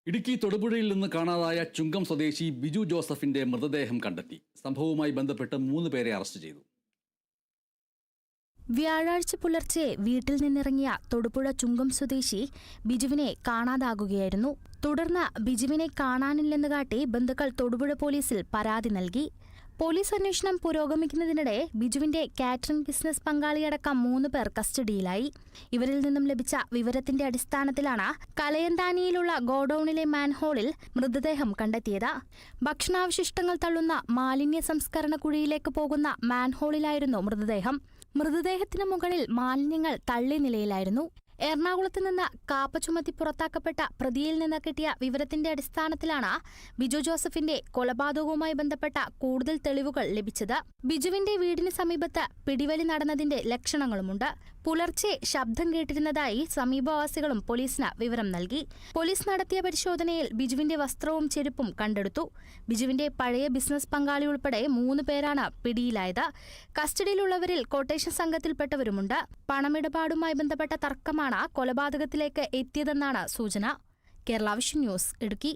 ഇടുക്കി തൊടുപുഴയിൽ നിന്ന് കാണാതായ ചുങ്കം സ്വദേശി ബിജു ജോസഫിന്റെ മൃതദേഹം കണ്ടെത്തി. സംഭവവുമായി ബന്ധപ്പെട്ട് 3 പേരെ അറസ്റ്റ് ചെയ്തു. വ്യാഴാഴ്ച പുലർച്ചെ വീട്ടിൽ നിന്നിറങ്ങിയ തൊടുപുഴ ചുങ്കം സ്വദേശി ബിജുവിനെ കാണാതാകുകയായിരുന്നു. തുടർന്ന് ബിജുവിനെ കാണാനില്ലെന്ന് കാട്ടി ബന്ധുക്കൾ തൊടുപുഴ പോലീസിൽ പരാതി നൽകി. പോലീസ് അന്വേഷണം പുരോഗമിക്കുന്നതിനിടെ ബിജുവിന്റെ കാറ്ററിംഗ് ബിസിനസ് പങ്കാളിയടക്കം 3 പേർ കസ്റ്റഡിയിലായി. ഇവരിൽ നിന്നും ലഭിച്ച വിവരത്തിന്റെ അടിസ്ഥാനത്തിലാണ് കലയന്താനിയിലുള്ള ഗോഡൌണിലെ മാൻഹോളിൽ മൃതദേഹം കണ്ടെത്തിയത്. ഭക്ഷണാവശിഷ്ടങ്ങൾ തള്ളുന്ന മാലിന്യ സംസ്കരണ കുഴിയിലേക്ക് പോകുന്ന മാൻഹോളിലായിരുന്നു മൃതദേഹം. മൃതദേഹത്തിന് മുകളിൽ മാലിന്യങ്ങൾ തള്ളിയ നിലയിലായിരുന്നു. എറണാകുളത്ത് നിന്ന് കാപ്പ ചുമത്തി പുറത്താക്കപ്പെട്ട പ്രതിയിൽ നിന്ന് കിട്ടിയ വിവരത്തിന്റെ അടിസ്ഥാനത്തിലാണ് ബിജു ജോസഫിന്റെ കൊലപാതകവുമായി ബന്ധപ്പെട്ട കൂടുതൽ തെളിവുകൾ ലഭിച്ചത്. ബിജുവിന്റെ വീടിന് സമീപത്ത് പിടിവലി നടന്നതിന്റെ ലക്ഷണങ്ങളുമുണ്ട്. പുലർച്ചെ ശബ്ദം കേട്ടിരുന്നതായി സമീപവാസികളും പോലീസിന് വിവരം നൽകി. പോലീസ് നടത്തിയ പരിശോധനയിൽ ബിജുവിന്റെ വസ്ത്രവും ചെരുപ്പും കണ്ടെടുത്തു. ബിജുവിന്റെ പഴയ ബിസിനസ് പങ്കാളി ഉൾപ്പെടെ 3 പേരാണ് പിടിയിലായത്. കസ്റ്റഡിയിലുള്ളവരിൽ കൊട്ടേഷൻ സംഘത്തിൽപ്പെട്ടവരുമുണ്ട്. പണമിടപാടുമായി ബന്ധപ്പെട്ട തർക്കമാണ് കൊലപാതകത്തിലേക്ക് എത്തിയതെന്നാണ് സൂചന. Kerala vision news, Idukki.